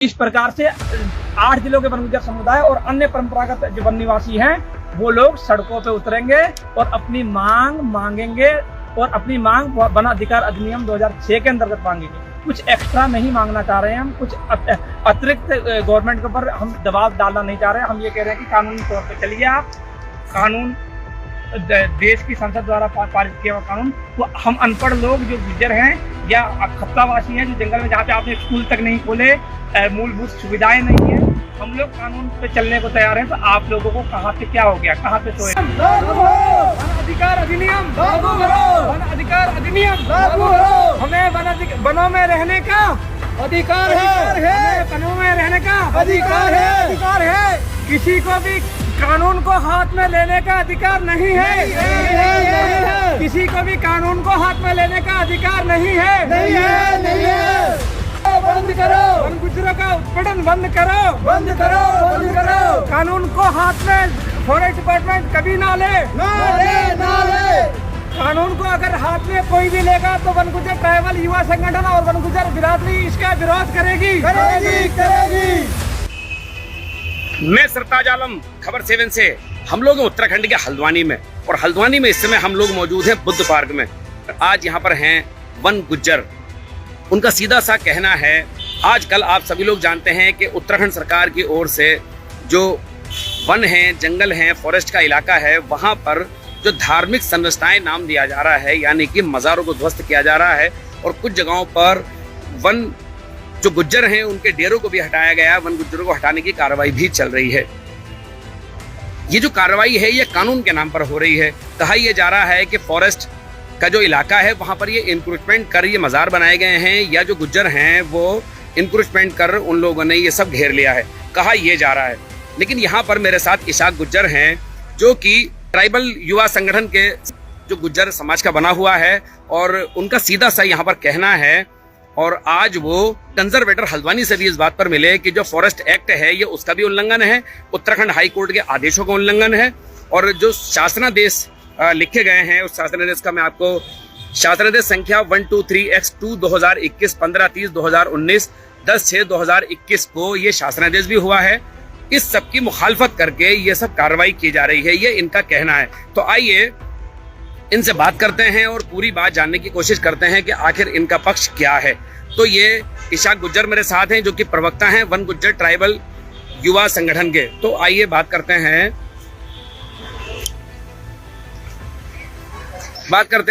इस प्रकार से 8 जिलों के वन गुज्जर समुदाय और अन्य परंपरागत जो वन निवासी हैं वो लोग सड़कों पे उतरेंगे और अपनी मांग मांगेंगे और अपनी मांग वन अधिकार अधिनियम 2006 के अंतर्गत मांगेंगे। कुछ एक्स्ट्रा नहीं मांगना चाह रहे हैं हम, कुछ अतिरिक्त गवर्नमेंट के ऊपर हम दबाव डालना नहीं चाह रहे हैं। हम ये कह रहे हैं कि कानूनी तौर पर चलिए आप, कानून देश की संसद द्वारा पारित किया हुआ कानून, तो हम अनपढ़ लोग जो गुज्जर हैं या खप्तावासी हैं जो जंगल में जहाँ पे आपने स्कूल तक नहीं खोले, मूलभूत सुविधाएं नहीं है, हम लोग कानून पे चलने को तैयार हैं। तो आप लोगों को कहाँ पे क्या हो गया, कहाँ पे सोए? वन अधिकार अधिनियम लागू करो, वन अधिकार अधिनियम लागू करो। हमें वनों में रहने का अधिकार है, वनों में रहने का अधिकार है। किसी को भी कानून को हाथ में लेने का अधिकार नहीं है, किसी को भी कानून को हाथ में लेने का अधिकार नहीं है। बंद करो, वन गुज्जरों का उत्पीड़न बंद करो। कानून को हाथ में फॉरेस्ट डिपार्टमेंट कभी ना ले। कानून को अगर हाथ में कोई भी लेगा तो वन गुज्जर ट्राइबल युवा संगठन और वन गुज्जर बिरादरी इसका विरोध करेगी। मैं सरताज आलम, खबर 7 से। हम लोग उत्तराखंड के हल्द्वानी में, और हल्द्वानी में इस समय हम लोग मौजूद हैं बुद्ध पार्क में। आज यहाँ पर हैं वन गुज्जर। उनका सीधा सा कहना है, आजकल आप सभी लोग जानते हैं कि उत्तराखंड सरकार की ओर से जो वन हैं, जंगल हैं, फॉरेस्ट का इलाका है, वहाँ पर जो धार्मिक संरचनाएं नाम दिया जा रहा है, यानी कि मज़ारों को ध्वस्त किया जा रहा है, और कुछ जगहों पर वन जो गुज्जर हैं उनके डेरों को भी हटाया गया है। वन गुज्जरों को हटाने की कार्रवाई भी चल रही है। ये जो कार्रवाई है ये कानून के नाम पर हो रही है। कहा यह जा रहा है कि फॉरेस्ट का जो इलाका है वहां पर ये इंक्रोचमेंट कर ये मज़ार बनाए गए हैं, या जो गुज्जर हैं वो इंक्रोचमेंट कर उन लोगों ने ये सब घेर लिया है, कहा यह जा रहा है। लेकिन यहाँ पर मेरे साथ इशाक गुज्जर हैं जो कि ट्राइबल युवा संगठन के जो गुज्जर समाज का बना हुआ है, और उनका सीधा सा यहाँ पर कहना है, और आज वो कंजर्वेटर हल्द्वानी से भी इस बात पर मिले कि जो फॉरेस्ट एक्ट है ये उसका भी उल्लंघन है, उत्तराखंड हाई कोर्ट के आदेशों का उल्लंघन है, और जो शासनादेश लिखे गए हैं उस शासनादेश का मैं आपको शासनादेश संख्या 123X2 2021 15/30/2019 10/6/2021 को ये शासनादेश भी हुआ है। इस सब की मुखालफत करके ये सब कार्रवाई की जा रही है, ये इनका कहना है। तो आइए इनसे बात करते हैं और पूरी बात जानने की कोशिश करते हैं कि आखिर इनका पक्ष क्या है। तो ये इशाक गुज्जर मेरे साथ हैं जो कि प्रवक्ता हैं वन गुज्जर ट्राइबल युवा संगठन के। तो आइए बात करते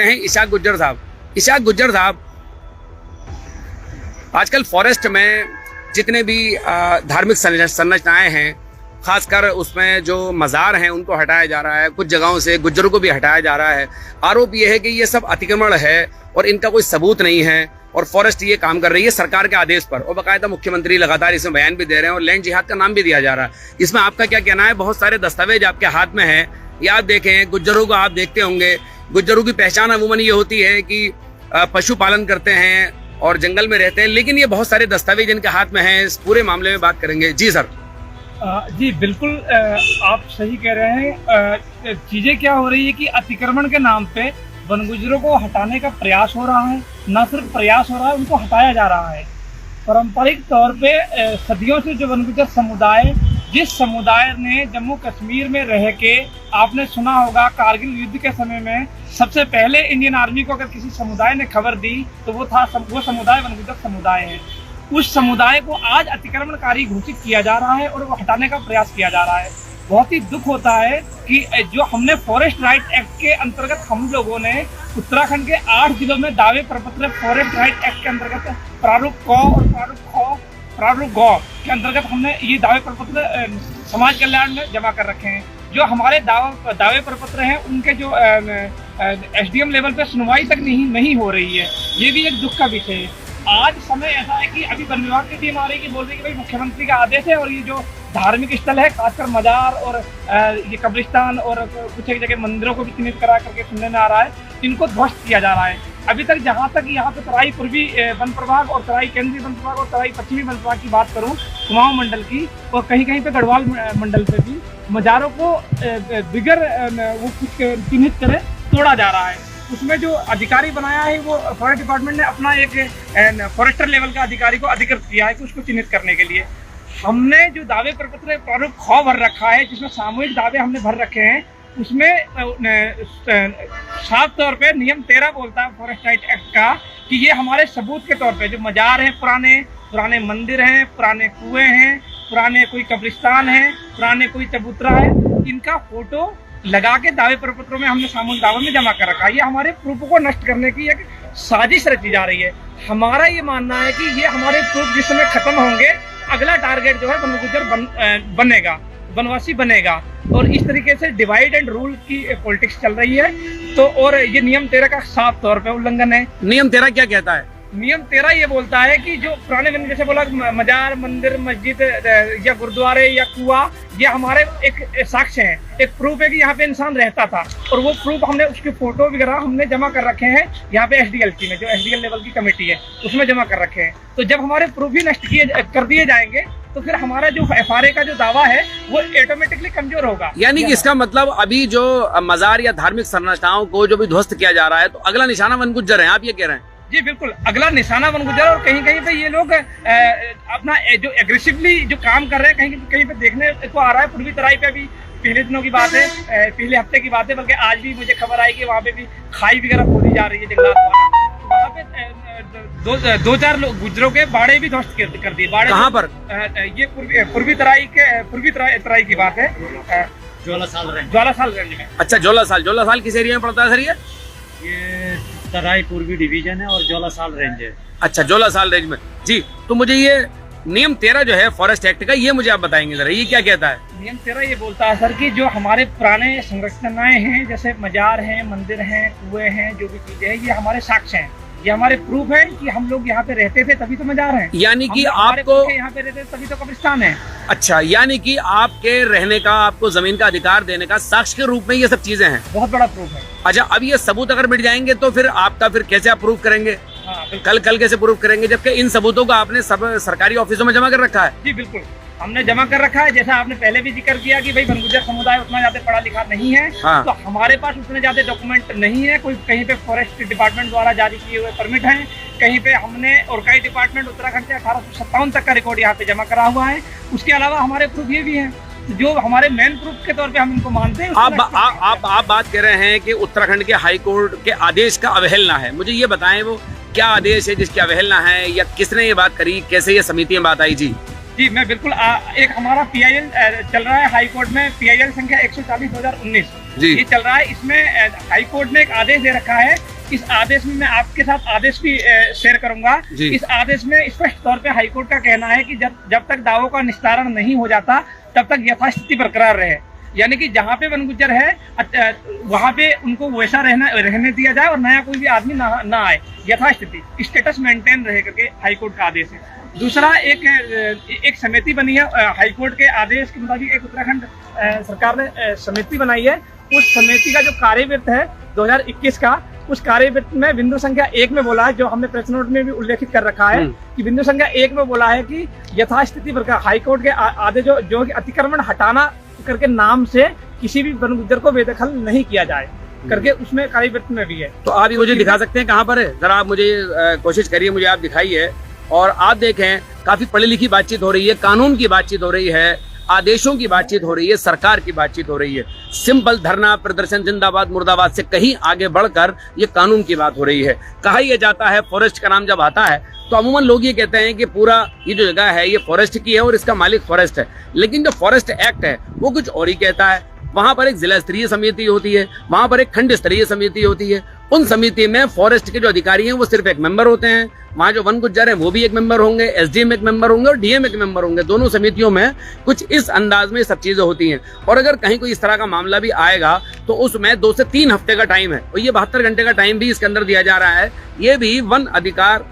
हैं इशाक गुज्जर साहब। इशाक गुज्जर साहब, आजकल फॉरेस्ट में जितने भी धार्मिक संरचनाएं हैं, खासकर उसमें जो मज़ार हैं उनको हटाया जा रहा है, कुछ जगहों से गुज्जरों को भी हटाया जा रहा है। आरोप ये है कि ये सब अतिक्रमण है और इनका कोई सबूत नहीं है, और फॉरेस्ट ये काम कर रही है सरकार के आदेश पर, और बाकायदा मुख्यमंत्री लगातार इसमें बयान भी दे रहे हैं, और लैंड जिहाद का नाम भी दिया जा रहा है। इसमें आपका क्या कहना है? बहुत सारे दस्तावेज आपके हाथ में है, ये आप देखें, गुज्जरों को आप देखते होंगे। गुज्जरों की पहचान अमूमन ये होती है कि पशुपालन करते हैं और जंगल में रहते हैं, लेकिन ये बहुत सारे दस्तावेज इनके हाथ में हैं। इस पूरे मामले में बात करेंगे। जी सर। जी बिल्कुल, आप सही कह रहे हैं। चीजें क्या हो रही है कि अतिक्रमण के नाम पे वन गुज्जरों को हटाने का प्रयास हो रहा है। न सिर्फ प्रयास हो रहा है, उनको हटाया जा रहा है। पारंपरिक तौर पे सदियों से जो वन गुज्जर समुदाय, जिस समुदाय ने जम्मू कश्मीर में रह के, आपने सुना होगा कारगिल युद्ध के समय में सबसे पहले इंडियन आर्मी को अगर किसी समुदाय ने खबर दी तो वो समुदाय वन गुज्जर समुदाय है। उस समुदाय को आज अतिक्रमणकारी घोषित किया जा रहा है और वो हटाने का प्रयास किया जा रहा है। बहुत ही दुख होता है कि जो हमने फॉरेस्ट राइट एक्ट के अंतर्गत हम लोगों ने उत्तराखंड के 8 जिलों में दावे प्रपत्र फॉरेस्ट राइट एक्ट के अंतर्गत प्रारूप क और प्रारूप ग के अंतर्गत हमने ये दावे प्रपत्र समाज कल्याण में जमा कर रखे हैं। जो हमारे दावे प्रपत्र हैं उनके जो SDM लेवल पे सुनवाई तक नहीं हो रही है, ये भी एक दुख का विषय है। आज समय ऐसा है कि अभी वन विभाग की टीम आ रही है कि बोल रही है कि भाई मुख्यमंत्री का आदेश है, और ये जो धार्मिक स्थल है, खासकर मजार और ये कब्रिस्तान और कुछ एक जगह मंदिरों को भी चिन्हित करा करके सुनने में आ रहा है, इनको ध्वस्त किया जा रहा है। अभी तक जहाँ तक यहाँ पे तराई पूर्वी वन प्रभाग और तराई केंद्रीय वन प्रभाग और तराई पश्चिमी वन प्रभाग की बात करूँ, कुमाऊं मंडल की, और कहीं कहीं पे गढ़वाल मंडल पे भी मजारों को बिगर वो कुछ चिन्हित करे तोड़ा जा रहा है। उसमें जो अधिकारी बनाया है वो फॉरेस्ट डिपार्टमेंट ने अपना एक फॉरेस्टर लेवल का अधिकारी को अधिकृत किया है कि उसको चिन्हित करने के लिए। हमने जो दावे प्रपत्र प्रारूप ख भर रखा है, जिसमें सामूहिक दावे हमने भर रखे हैं, उसमें साफ तौर पे नियम 13 बोलता है फॉरेस्ट राइट एक्ट का कि ये हमारे सबूत के तौर पे जो मजार हैं, पुराने मंदिर हैं, पुराने कुएं हैं, पुराने कोई कब्रिस्तान है, पुराने कोई चबूतरा है, इनका फोटो लगा के दावे प्रपत्रों में हमने सामूहिक दावे में जमा कर रखा है। ये हमारे प्रूफ को नष्ट करने की एक साजिश रची जा रही है। हमारा ये मानना है कि ये हमारे प्रूफ जिस समय खत्म होंगे, अगला टारगेट जो है वन गुज्जर बनेगा, वनवासी बनेगा। और इस तरीके से डिवाइड एंड रूल की पॉलिटिक्स चल रही है। तो और ये नियम 13 का साफ तौर पे उल्लंघन है। नियम 13 क्या कहता है? नियम 13 ये बोलता है कि जो पुराने मंदिर, जैसे बोला मजार, मंदिर, मस्जिद या गुरुद्वारे या कुआं, ये हमारे एक साक्ष्य है, एक प्रूफ है कि यहाँ पे इंसान रहता था। और वो प्रूफ हमने उसके फोटो वगैरह हमने जमा कर रखे हैं यहाँ पे SDLC में, जो SDL लेवल की कमेटी है, उसमें जमा कर रखे हैं। तो जब हमारे प्रूफ ही नष्ट कर दिए जाएंगे तो फिर हमारा जो FRA का जो दावा है वो ऑटोमेटिकली कमजोर होगा। यानी कि इसका मतलब अभी जो मजार या धार्मिक संरचनाओं को जो भी ध्वस्त किया जा रहा है, तो अगला निशाना वन गुज्जर है, आप ये कह रहे हैं? जी बिल्कुल, अगला निशाना वन गुज्जर। और कहीं कहीं पे ये लोग अपना जो एग्रेसिवली जो काम कर रहे हैं, कहीं पे देखने को आ रहा है। पूर्वी तराई पे भी पिछले दिनों की बात है, पिछले हफ्ते की बात है, बल्कि आज भी मुझे खबर आई कि वहाँ पे भी खाई वगैरह खोदी जा रही है जंगलात द्वारा। वहाँ पे दो चार लोग गुज्जरों के बाड़े भी ध्वस्त कर दिए। बाड़े कहाँ पर? ये पूर्वी तराई की बात है, ज्वालासाल रेंज में। अच्छा, ज्वालासाल किस एरिया में पड़ता है सर? ये तराई पूर्वी डिवीजन है और ज्वालासाल रेंज है। अच्छा, ज्वालासाल रेंज में। जी, तो मुझे ये नियम 13 जो है फॉरेस्ट एक्ट का, ये मुझे आप बताएंगे जरा, ये क्या कहता है? नियम 13 ये बोलता है सर कि जो हमारे पुराने संरचनाएं हैं, जैसे मजार हैं, मंदिर हैं, कुएं हैं, जो भी चीजें हैं, ये हमारे साक्ष्य हैं, ये हमारे प्रूफ है कि हम लोग यहाँ पे रहते थे, तभी तो मजार हैं। यानी कि आपको यहाँ पे रहते थे तभी तो कब्रिस्तान है। अच्छा, यानी कि आपके रहने का, आपको जमीन का अधिकार देने का साक्ष्य के रूप में ये सब चीजें हैं। बहुत बड़ा प्रूफ है। अच्छा, अब ये सबूत अगर मिट जाएंगे तो फिर आपका फिर कैसे आप प्रूफ करेंगे? हाँ, कल कैसे प्रूफ करेंगे, जबकि इन सबूतों को आपने सब सरकारी ऑफिसों में जमा कर रखा है? जी बिल्कुल, हमने जमा कर रखा है। जैसा आपने पहले भी जिक्र किया कि भाई वन गुज्जर समुदाय उतना ज्यादा पढ़ा लिखा नहीं है। हाँ। तो हमारे पास उतने ज्यादा डॉक्यूमेंट नहीं है। कोई कहीं पे फॉरेस्ट डिपार्टमेंट द्वारा जारी किए हुए परमिट हैं, कहीं पे हमने ओरकाई डिपार्टमेंट उत्तराखंड से 1857 तक का रिकॉर्ड यहाँ पे जमा करा हुआ है। उसके अलावा हमारे प्रूफ ये भी हैं जो हमारे मेन प्रूफ के तौर पे हम इनको मानते हैं। आप बात कर रहे हैं कि उत्तराखंड के हाई कोर्ट के आदेश का अवहेलना है। मुझे ये बताएं वो क्या आदेश है जिसकी अवहेलना है, या किसने ये बात करी, कैसे ये समिति में बात आई? जी मैं बिल्कुल एक हमारा PIL चल रहा है हाई कोर्ट में, PIL संख्या 140/2019 ये चल रहा है। इसमें हाई कोर्ट ने एक आदेश दे रखा है। इस आदेश में मैं आपके साथ आदेश भी शेयर करूंगा। इस आदेश में स्पष्ट तौर पे हाई कोर्ट का कहना है कि जब तक दावों का निस्तारण नहीं हो जाता तब तक यथास्थिति बरकरार रहे। यानी कि जहाँ पे वन गुज्जर है वहाँ पे उनको वैसा रहने दिया जाए और नया कोई भी आदमी ना आए, यथास्थिति स्टेटस मेंटेन रहे करके हाई कोर्ट का आदेश है। दूसरा एक समिति बनी है हाई कोर्ट के आदेश के मुताबिक, एक उत्तराखंड सरकार ने समिति बनाई है। उस समिति का जो कार्यवृत्त है 2021 का, उस कार्यवृत्त में बिंदु संख्या 1 में बोला है, जो हमने प्रेस नोट में भी उल्लेखित कर रखा है कि बिंदु संख्या 1 में बोला है कि यथास्थिति बरकरार, हाई कोर्ट के आदेश जो अतिक्रमण हटाना करके नाम से किसी भी वन गुज्जर को बेदखल नहीं किया जाए करके उसमें कार्यवृत्त में भी है। तो आप ये मुझे दिखा सकते हैं कहाँ पर है? जरा आप मुझे कोशिश करिए, मुझे आप दिखाइए। और आप देखें काफी पढ़ी लिखी बातचीत हो रही है, कानून की बातचीत हो रही है, आदेशों की बातचीत हो रही है, सरकार की बातचीत हो रही है। सिंपल धरना प्रदर्शन जिंदाबाद मुर्दाबाद से कहीं आगे बढ़कर ये कानून की बात हो रही है। कहा यह जाता है फॉरेस्ट का नाम जब आता है तो अमूमन लोग ये कहते हैं कि पूरा ये जो जगह है ये फॉरेस्ट की है और इसका मालिक फॉरेस्ट है, लेकिन जो फॉरेस्ट एक्ट है वो कुछ और ही कहता है। वहां पर एक जिला स्तरीय समिति होती है, वहां पर एक खंड स्तरीय समिति होती है। उन समिति में फॉरेस्ट के जो अधिकारी हैं वो सिर्फ एक मेंबर होते हैं। वहाँ जो वन गुज्जर है वो भी एक मेंबर होंगे, SDM एक मेंबर होंगे और DM एक मेंबर होंगे। दोनों समितियों में कुछ इस अंदाज में सब चीजें होती हैं। और अगर कहीं कोई इस तरह का मामला भी आएगा तो उसमें 2 से 3 हफ्ते का टाइम है और ये 72 घंटे का टाइम भी इसके अंदर दिया जा रहा है। ये भी वन अधिकार,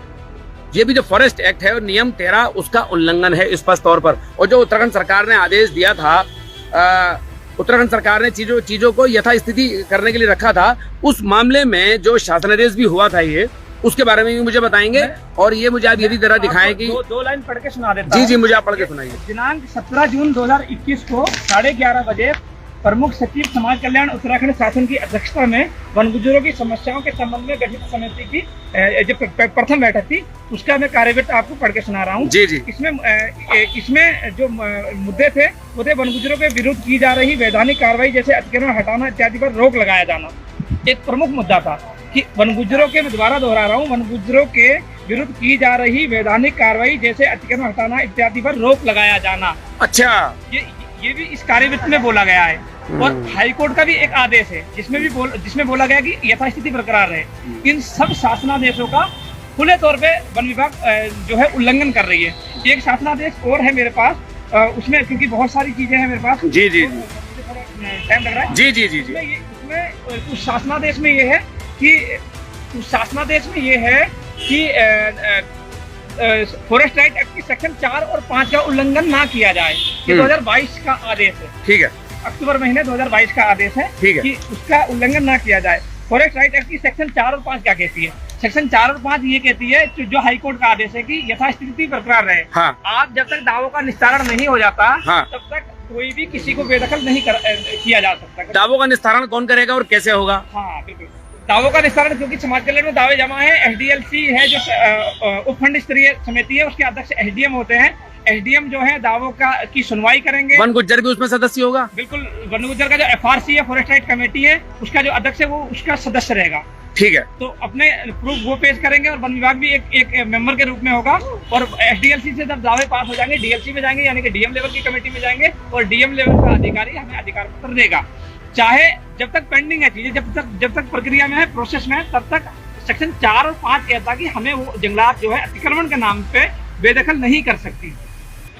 ये भी जो फॉरेस्ट एक्ट है और नियम 13 उसका उल्लंघन है स्पष्ट तौर पर। और जो उत्तराखंड सरकार ने आदेश दिया था, उत्तराखंड सरकार ने चीजों को यथास्थिति करने के लिए रखा था, उस मामले में जो शासनादेश भी हुआ था ये, उसके बारे में भी मुझे बताएंगे। और ये मुझे आप ये भी जरा दिखाएं कि दो लाइन पढ़ के सुना देता हूं। जी मुझे आप पढ़ के सुनाइए। दिनांक 17 जून 2021 को 11:30 बजे प्रमुख सचिव समाज कल्याण उत्तराखंड शासन की अध्यक्षता में वन गुज्जरों की समस्याओं के संबंध में गठित समिति की जो प्रथम बैठक थी उसका मैं कार्यवृत्त आपको पढ़ के सुना रहा हूँ। जी जी। इसमें जो मुद्दे थे वो थे वन गुज्जरों के विरुद्ध की जा रही वैधानिक कार्रवाई जैसे अतिक्रमण हटाना इत्यादि पर रोक लगाया जाना एक प्रमुख मुद्दा था कि वन गुज्जरों के, मैं दोबारा दोहरा रहा हूँ, वन गुज्जरों के विरुद्ध की जा रही वैधानिक कार्रवाई जैसे अतिक्रमण हटाना इत्यादि पर रोक लगाया जाना। अच्छा, ये भी इस कार्यवृत्त में बोला गया है। और हाईकोर्ट का भी एक आदेश है जिसमें बोला गया कि यथास्थिति बरकरार रहे। इन सब शासनादेशों का खुले तौर पे वन विभाग जो है उल्लंघन कर रही है। एक शासनादेश और है मेरे पास, उसमें क्योंकि बहुत सारी चीजें हैं मेरे पास, जी जी, टाइम लग रहा है, जी जी जी जी। उसमें उस शासनादेश में ये है कि फॉरेस्ट राइट एक्ट की सेक्शन 4 और 5 का उल्लंघन ना किया जाए। ये 2022 का आदेश है। ठीक है, अक्टूबर महीने 2022 का आदेश है। ठीक है, कि उसका उल्लंघन ना किया जाए। फॉरेस्ट राइट एक्ट की सेक्शन 4 और 5 क्या कहती है? सेक्शन 4 और 5 ये कहती है जो हाईकोर्ट का आदेश है कि यथास्थिति बरकरार रहे। हाँ। आप जब तक दावों का निस्तारण नहीं हो जाता, हाँ, तब तक कोई भी किसी को बेदखल नहीं किया जा सकता। दावों का निस्तारण कौन करेगा और कैसे होगा? हाँ बिल्कुल, दावों का निस्तारण क्योंकि समाज कल्याण में दावे जमा है। एसडीएलसी है जो उपखंड स्तरीय समिति है, उसके अध्यक्ष एसडीएम होते हैं। एसडीएम जो है दावों की सुनवाई करेंगे। वन गुज्जर भी उसमें सदस्य होगा? बिल्कुल, वन गुज्जर का जो एफआरसी है, फॉरेस्ट राइट कमेटी है, उसका जो अध्यक्ष है वो उसका सदस्य रहेगा। ठीक है, तो अपने प्रूफ वो पेश करेंगे और वन विभाग भी एक मेंबर के रूप में होगा। और एसडीएलसी से जब दावे पास हो जाएंगे डीएलसी में जाएंगे, यानी कि डीएम लेवल की कमेटी में जाएंगे और डीएम लेवल का अधिकारी हमें अधिकार पत्र देगा। चाहे जब तक पेंडिंग है चीजें, जब तक प्रक्रिया में है, प्रोसेस में है, तब तक सेक्शन 4 और 5 कहता कि हमें वो जंगलात जो है अतिक्रमण के नाम पे बेदखल नहीं कर सकती।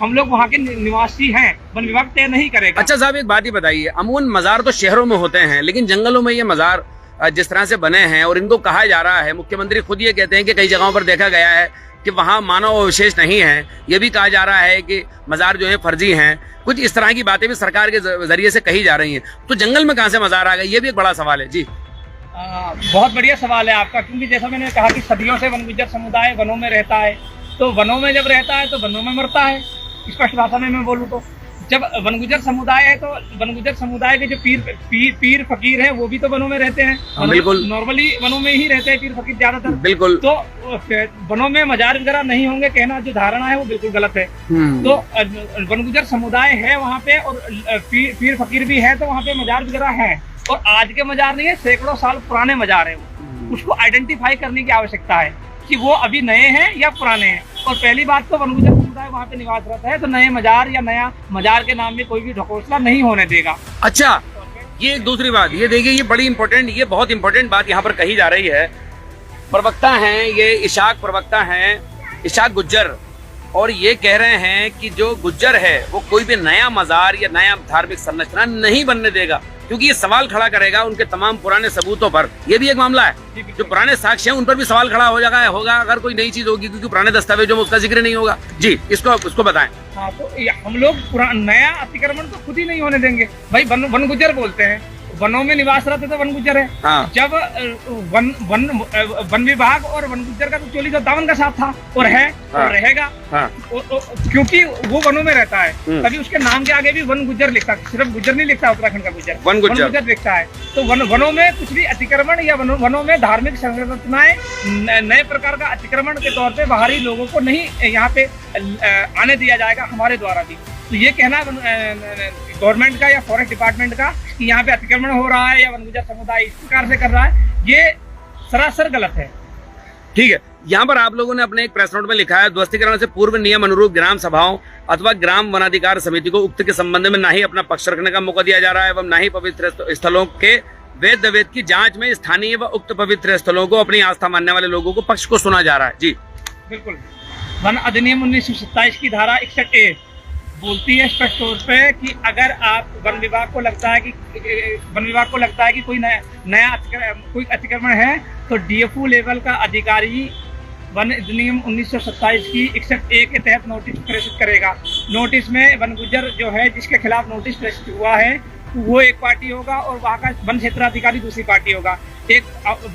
हम लोग वहाँ के निवासी हैं, वन विभाग तय नहीं करेगा। अच्छा साहब, एक बात ही बताइए, अमूमन मजार तो शहरों में होते हैं, लेकिन जंगलों में ये मजार जिस तरह से बने हैं और इनको कहा जा रहा है, मुख्यमंत्री खुद ये कहते हैं कि कई जगहों पर देखा गया है कि वहाँ मानव अवशेष नहीं है। ये भी कहा जा रहा है कि मजार जो है फर्जी हैं। कुछ इस तरह की बातें भी सरकार के जरिए से कही जा रही हैं। तो जंगल में कहाँ से मजार आ गए, ये भी एक बड़ा सवाल है। जी बहुत बढ़िया सवाल है आपका, क्योंकि जैसा मैंने कहा कि सदियों से वन गुज्जर समुदाय वनों में रहता है। तो वनों में जब रहता है तो वनों में मरता है। स्पष्ट भाषा में मैं बोलूँ तो जब वन गुज्जर समुदाय है तो वन गुज्जर समुदाय के जो पीर फकीर है वो भी तो वनों में रहते हैं। बिल्कुल, नॉर्मली वनों में ही रहते हैं पीर फकीर ज्यादातर। बिल्कुल, तो वनों में मजार वगैरह नहीं होंगे कहना जो धारणा है वो बिल्कुल गलत है। तो वन गुज्जर समुदाय है वहाँ पे और पीर फकीर भी है, तो वहाँ पे मजार वगैरह है। और आज के मजार नहीं है, सैकड़ों साल पुराने मजार है। उसको आइडेंटिफाई करने की आवश्यकता है कि वो अभी नए हैं या पुराने हैं। और पहली बात तो वन गुज्जर समुदाय वहाँ पे निवासरत है, तो नए मजार या नया मजार के नाम में कोई भी ढकोसला नहीं होने देगा। अच्छा, ये एक दूसरी बात, ये देखिए, ये बड़ी इंपॉर्टेंट, ये बहुत इंपॉर्टेंट बात यहाँ पर कही जा रही है। प्रवक्ता हैं ये इशाक प्रवक्ता हैं, इशाक गुज्जर, और ये कह रहे हैं कि जो गुज्जर है वो कोई भी नया मजार या नया धार्मिक संरचना नहीं बनने देगा, क्योंकि ये सवाल खड़ा करेगा उनके तमाम पुराने सबूतों पर। ये भी एक मामला है, जो पुराने साक्ष्य हैं उन पर भी सवाल खड़ा हो जाएगा होगा अगर कोई नई चीज होगी, क्योंकि पुराने दस्तावेजों में उसका जिक्र नहीं होगा। जी, इसको बताएं। हाँ, तो हम लोग नया अतिक्रमण तो खुद ही नहीं होने देंगे भाई। वन गुज्जर बोलते हैं, वनों में निवास रहते तो वन गुज्जर है। हाँ। जब वन विभाग और वन गुज्जर का तो चोली तो दामन का साथ था और है। हाँ। और रहेगा। हाँ। क्योंकि वो वनों में रहता है, तभी उसके नाम के आगे भी वन गुज्जर लिखता, सिर्फ गुज्जर नहीं लिखता, उत्तराखंड का गुज्जर वन गुज्जर लिखता है। तो वनों में कुछ भी अतिक्रमण या वनों में धार्मिक संरचनाएं नए प्रकार का अतिक्रमण के तौर पे बाहरी लोगों को नहीं यहाँ पे आने दिया जाएगा हमारे द्वारा भी। तो ये कहना गवर्नमेंट का या फॉरेस्ट डिपार्टमेंट का कि यहाँ पे अतिक्रमण हो रहा है या वन गुज्जर समुदाय इस प्रकार से कर रहा है, ये सरासर गलत है। ठीक है, यहाँ पर आप लोगों ने अपने एक प्रेस नोट में लिखा है, ध्वस्तीकरण से पूर्व नियम अनुरूप ग्राम सभाओं अथवा ग्राम वनाधिकार समिति को उक्त के संबंध में न ही अपना पक्ष रखने का मौका दिया जा रहा है एवं न ही पवित्र स्थलों के वेद की जांच में स्थानीय व उक्त पवित्र स्थलों को अपनी आस्था मानने वाले लोगों को पक्ष को सुना जा रहा है। जी बिल्कुल, वन अधिनियम 1927 की धारा 61A बोलती है स्पष्ट तौर पे कि अगर आप वन विभाग को लगता है कि कोई नया अतिक्रमण है तो डीएफओ लेवल का अधिकारी वन अधिनियम 1927 की 61A के तहत नोटिस प्रेषित करेगा। नोटिस में वन गुज्जर जो है जिसके खिलाफ नोटिस प्रेषित हुआ है वो एक पार्टी होगा और वहाँ का वन क्षेत्राधिकारी दूसरी पार्टी होगा। एक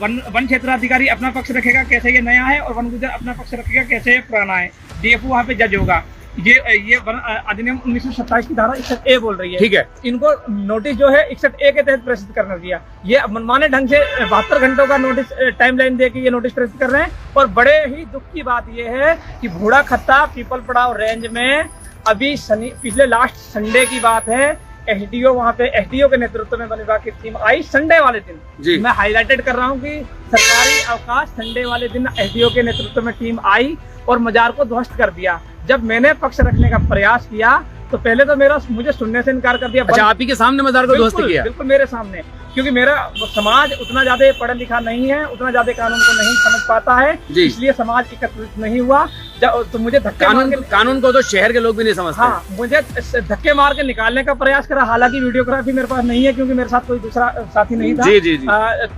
वन क्षेत्राधिकारी अपना पक्ष रखेगा कैसे ये नया है और वन गुज्जर अपना पक्ष रखेगा कैसे ये पुराना है। डीएफओ वहाँ पे जज होगा। ये वन अधिनियम 1927 की धारा 61A बोल रही है। ठीक है। इनको नोटिस जो है 61A के तहत प्रेषित करना दिया। ये मनमाने ढंग से 72 घंटों का नोटिस टाइमलाइन दे के ये नोटिस प्रेषित कर रहे हैं। और बड़े ही दुख की बात ये है कि बूढ़ा खत्ता पीपल पड़ाव रेंज में अभी पिछले लास्ट संडे की बात है, एसडीओ वहाँ पे एसडीओ के नेतृत्व में वन विभाग की टीम आई संडे वाले दिन। मैं हाईलाइटेड कर रहा हूँ कि सरकारी अवकाश संडे वाले दिन एसडीओ के नेतृत्व में टीम आई और मजार को ध्वस्त कर दिया। जब मैंने पक्ष रखने का प्रयास किया तो पहले तो मुझे सुनने से इनकार कर दिया। अच्छा, आप ही के सामने मजार को ध्वस्त किया? बिल्कुल मेरे सामने, क्योंकि मेरा समाज उतना ज्यादा पढ़ा लिखा नहीं है, उतना ज्यादा कानून को नहीं समझ पाता है, इसलिए समाज एकत्रित नहीं हुआ। तो मुझे कानून को तो शहर के लोग भी नहीं समझते। हाँ, मुझे धक्के मार के निकालने का प्रयास करा। हालांकि वीडियोग्राफी मेरे पास नहीं है क्योंकि मेरे साथ कोई दूसरा साथी नहीं था। जी।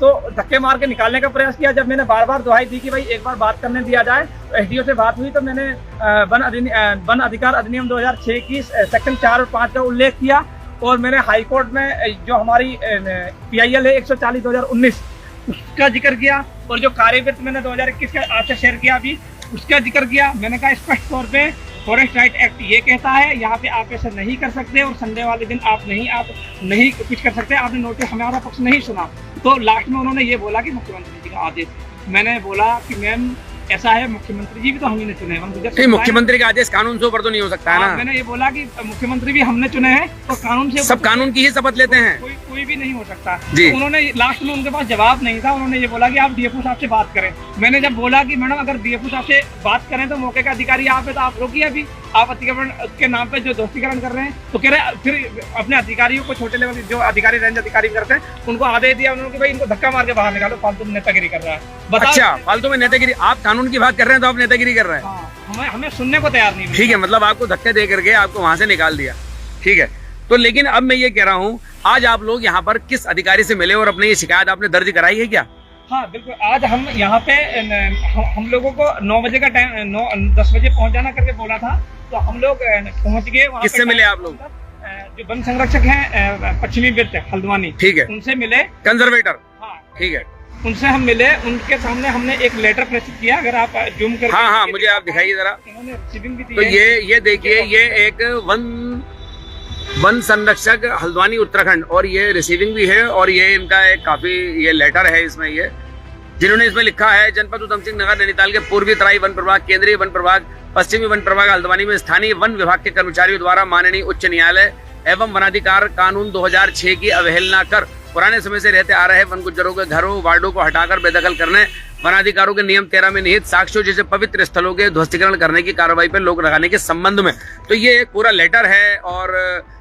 तो धक्के मार के निकालने का प्रयास किया। जब मैंने बार बार दुहाई दी कि भाई एक बार बात करने दिया जाए, एसडीओ से बात हुई तो मैंने वन अधिकार अधिनियम 2006 की सेक्शन 4 और 5 का उल्लेख किया और मैंने हाई कोर्ट में जो हमारी PIL है 140/2019 उसका जिक्र किया और जो कार्यवृत्त मैंने 2021 का आपसे शेयर किया अभी उसका जिक्र किया। मैंने कहा स्पष्ट तौर पे फॉरेस्ट राइट एक्ट ये कहता है यहाँ पे आप ऐसे नहीं कर सकते और संडे वाले दिन आप नहीं कुछ कर सकते। आपने नोटिस हमारा पक्ष नहीं सुना। तो लास्ट में उन्होंने ये बोला कि मुख्यमंत्री जी का आदेश। मैंने बोला कि मैम ऐसा है, मुख्यमंत्री जी भी तो हमने चुने हैं। मुख्यमंत्री का आदेश कानून से ऊपर तो नहीं हो सकता है ना। मैंने ये बोला कि मुख्यमंत्री भी हमने चुने हैं तो कानून से सब कानून की ही शपथ लेते हैं, कोई भी नहीं हो सकता। जी। तो उन्होंने लास्ट में उनके पास जवाब नहीं था। उन्होंने ये बोला कि आप डीएफओ साहब से बात करें। मैंने जब बोला कि मैडम अगर डीएफओ साहब से बात करें तो मौके का अधिकारी आप है तो आप रोकिए, अभी आप अतिक्रमण के नाम पे जो दोस्तीकरण कर रहे हैं। तो कह रहे फिर अपने अधिकारियों को छोटे लेवल जो अधिकारी रेंज अधिकारी करते हैं उनको आदेश दिया उन्होंने कि भाई इनको धक्का मार के बाहर निकालो, फालतू में नेतागिरी कर रहा है। अच्छा, फालतू में नेतागिरी? आप कानून की बात कर रहे हैं तो आप नेतागिरी कर रहे हैं? हाँ, हमें सुनने को तैयार नहीं। ठीक है, मतलब आपको धक्के दे करके आपको वहां से निकाल दिया। ठीक है, तो लेकिन अब मैं ये कह रहा हूँ आज आप लोग यहाँ पर किस अधिकारी से मिले और अपनी ये शिकायत आपने दर्ज कराई है क्या? हाँ बिल्कुल, आज हम यहाँ पे हम लोगों को 9 बजे का टाइम 10 बजे पहुँच जाना करके बोला था। तो हम लोग पहुँच गए। किससे मिले आप लोग? जो वन संरक्षक हैं पश्चिमी वृत्त हल्द्वानी, ठीक है, उनसे मिले। कंजर्वेटर? हाँ ठीक है, उनसे हम मिले। उनके सामने हमने एक लेटर प्रेषित किया। अगर आप जूम करके हाँ मुझे आप दिखाइए जरा। इन्होंने रिसीविंग भी दी तो ये देखिए, ये एक वन संरक्षक हल्द्वानी उत्तराखंड और ये रिसीविंग भी है और ये इनका एक काफी ये लेटर है इसमें, ये जिन्होंने इसमें लिखा है जनपद उधम सिंह नगर नैनीताल के पूर्वी तराई वन प्रभाग, केंद्रीय वन प्रभाग, पश्चिमी वन प्रभाग हल्द्वानी में स्थानीय वन विभाग के कर्मचारियों द्वारा माननीय उच्च न्यायालय एवं वनाधिकार कानून 2006 की अवहेलना कर पुराने समय से रहते आ रहे वन गुज्जरों के घरों वार्डों को हटाकर बेदखल करने, वनाधिकारों के नियम 13 में निहित साक्ष्यों जैसे पवित्र स्थलों के ध्वस्तीकरण करने की कार्रवाई पर रोक लगाने के संबंध में। तो ये एक पूरा लेटर है और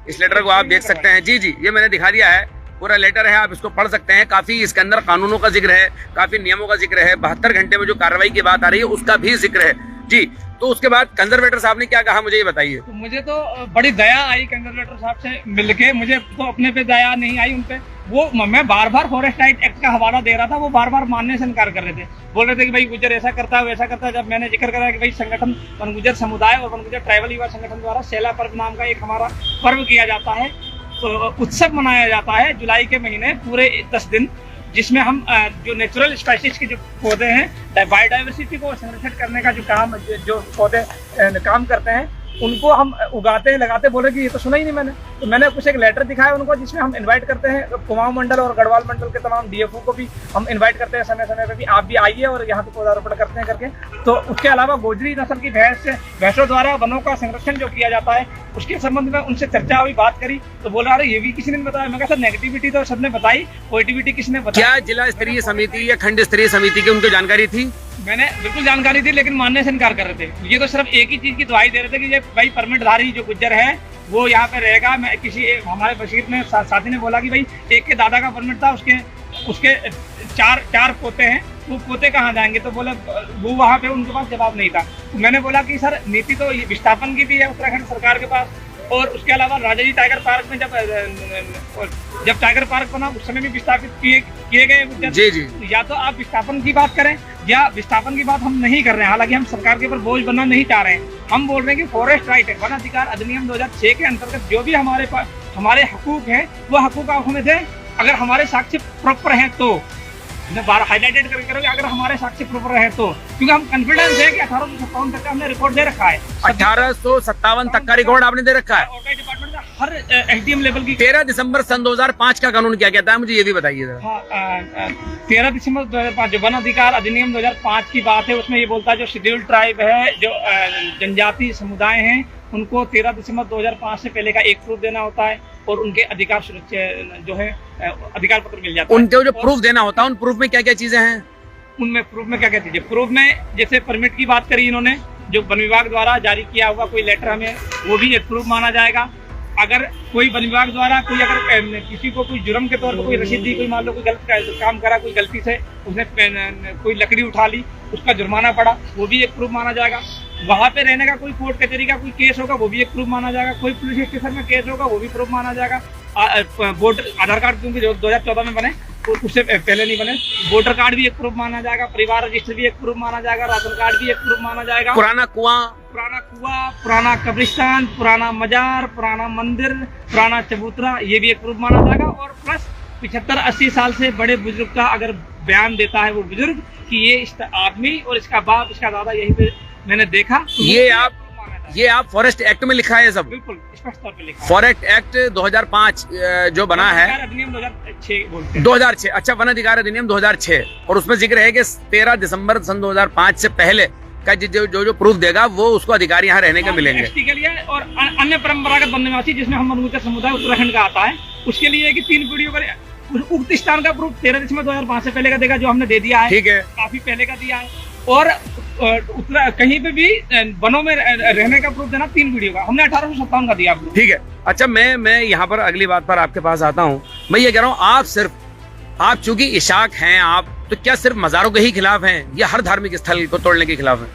इस लेटर को आप देख सकते हैं। जी, ये मैंने दिखा दिया है, पूरा लेटर है, आप इसको पढ़ सकते हैं। काफी इसके अंदर कानूनों का जिक्र है, काफी नियमों का जिक्र है। 72 घंटे में जो कार्रवाई की बात आ रही है उसका भी जिक्र है। जी, तो उसके बाद कंजर्वेटर साहब ने क्या कहा मुझे ये बताइए। तो मुझे तो बड़ी दया आई कंजर्वेटर साहब से मिलके। मुझे तो अपने पे दया नहीं आई उन पे। वो मैं बार बार फॉरेस्ट राइट एक्ट का हवाला दे रहा था, वो बार बार मानने से इनकार कर रहे थे। बोल रहे थे कि भाई गुज्जर ऐसा करता है वैसा करता है। जब मैंने जिक्र करा कि भाई संगठन वन गुज्जर समुदाय और वन गुज्जर ट्राइबल युवा संगठन द्वारा सेला पर्व नाम का एक हमारा पर्व किया जाता है, तो उत्सव मनाया जाता है जुलाई के महीने पूरे 10 दिन, जिसमें हम जो नेचुरल स्पेसीज के जो पौधे हैं, बायोडाइवर्सिटी को संरक्षित करने का जो काम जो पौधे काम करते हैं उनको हम उगाते हैं, लगाते। बोले कि ये तो सुना ही नहीं मैंने। तो मैंने कुछ एक लेटर दिखाया उनको जिसमें हम इनवाइट करते हैं कुमाऊं मंडल और गढ़वाल मंडल के तमाम डीएफओ को भी हम इनवाइट करते हैं समय समय पे भी आप भी आइए और यहाँ पे पौधारोपण करते हैं करके। तो उसके अलावा गोजरी नस्ल की भैंसों द्वारा वनों का संरक्षण जो किया जाता है उसके संबंध में उनसे चर्चा हुई, बात करी। तो बोला अरे ये भी किसी ने बताया। मैं कहा सर नेगेटिविटी तो सबने बताई, पॉजिटिविटी किसने बताया? क्या जिला स्तरीय समिति या खंड स्तरीय समिति की उनको जानकारी थी? मैंने बिल्कुल जानकारी थी लेकिन मानने से इनकार कर रहे थे। ये तो सिर्फ एक ही चीज की दुहाई दे रहे थे कि ये भाई परमिटधारी जो गुज्जर है वो यहाँ पे रहेगा। मैं हमारे बशीर ने साथी ने बोला कि भाई एक के दादा का परमिट था, उसके चार पोते हैं, वो पोते कहाँ जाएंगे? तो बोले वो वहाँ पे उनके पास जवाब नहीं था। तो मैंने बोला कि सर नीति तो विस्थापन की भी है उत्तराखंड सरकार के पास, और उसके अलावा राजाजी टाइगर पार्क में जब टाइगर पार्क बना उस समय भी विस्थापित किए गए। जी। या तो आप विस्थापन की बात करें या विस्थापन की बात हम नहीं कर रहे हैं। हालांकि हम सरकार के ऊपर बोझ बनना नहीं चाह रहे हैं। हम बोल रहे हैं कि फॉरेस्ट राइट है, वन अधिकार अधिनियम 2006 के अंतर्गत जो भी हमारे पास हमारे हकूक हैं वो हकूक आप हमें दें, अगर हमारे साक्ष्य प्रॉपर हैं तो। मैं बार हाईलाइटेड करके करूँगी अगर हमारे साक्ष्य प्रॉपर रहे तो, क्योंकि हम कॉन्फिडेंस है कि 1857 तक का हमने रिकॉर्ड दे रखा है। 1857 तक का रिकॉर्ड आपने दे रखा है। ऑर्गेनाइज डिपार्टमेंट में हर एसडीएम लेवल की 13 दिसंबर सन 2005 का कानून क्या कहता है, मुझे ये भी बताइए जरा। हाँ, 13 दिसंबर 2005 जो वन अधिकार अधिनियम 2005 की बात है, उसमें ये बोलता है जो शेड्यूल्ड ट्राइब है, जो जनजाति समुदाय हैं, उनको 13 दिसंबर 2005 से पहले का एक प्रूफ देना होता है और उनके अधिकार सुरक्षा जो है अधिकार पत्र मिल जाता है। उनके जो प्रूफ देना होता है, उन प्रूफ में क्या क्या चीजें हैं? उनमें प्रूफ में क्या क्या चीजें, प्रूफ में जैसे परमिट की बात करी इन्होंने, जो वन विभाग द्वारा जारी किया हुआ कोई लेटर हमें, वो भी एक प्रूफ माना जाएगा। अगर कोई वन विभाग द्वारा कोई अगर किसी को कोई जुर्म के तौर पर कोई रसीद दी, कोई मान लो कोई गलत काम करा, कोई गलती से उसने कोई लकड़ी उठा ली, उसका जुर्माना पड़ा, वो भी एक प्रूफ माना जाएगा। वहाँ पे रहने का कोई कोर्ट कचहरी का कोई केस होगा, वो भी एक प्रूफ माना जाएगा। कोई पुलिस स्टेशन में केस होगा, वो भी प्रूफ माना जाएगा। वोटर आधार कार्ड क्योंकि 2014 में बने, उससे पहले नहीं बने, वोटर कार्ड भी एक प्रूफ माना जाएगा, परिवार रजिस्टर भी एक प्रूफ माना जाएगा, राशन कार्ड भी एक प्रूफ माना जाएगा। पुराना कुआं, पुराना कब्रिस्तान, पुराना मजार, पुराना मंदिर, पुराना चबूतरा, ये भी एक प्रूफ माना जाएगा। और प्लस 75-80 साल से बड़े बुजुर्ग का अगर बयान देता है वो बुजुर्ग कि ये इस आदमी और इसका बाप, इसका दादा यहीं पे मैंने देखा, तो ये आप फॉरेस्ट एक्ट में लिखा है सब? बिल्कुल स्पष्ट तौर पे लिखा है। फॉरेस्ट एक्ट 2005 जो बना है, अधिनियम 2006 बोलते हैं। 2006, अच्छा, वन अधिकार अधिनियम 2006, और उसमें जिक्र है कि 13 दिसंबर सन 2005 से पहले का जो प्रूफ देगा वो उसको अधिकार यहाँ रहने के मिलेंगे। एसटी के लिए और अन्य परंपरागत वन निवासी जिसमें हम वन गुज्जर समुदाय उत्तराखंड का आता है, उसके लिए कि 3 पीढ़ियों का उक्त स्थान का प्रूफ 13 दिसंबर 2005 से पहले का देगा, जो हमने दे दिया है। ठीक है, काफी पहले का दिया है। और कहीं पे भी वनों में रहने का प्रूफ देना 3 पीढ़ियों का, हमने 1857 का दिया। ठीक है, अच्छा, मैं यहाँ पर अगली बात पर आपके पास आता हूँ। मैं ये कह रहा हूँ, आप चूंकि इशाक हैं, आप तो क्या सिर्फ मजारों के ही खिलाफ हैं या हर धार्मिक स्थल को तोड़ने के खिलाफ हैं?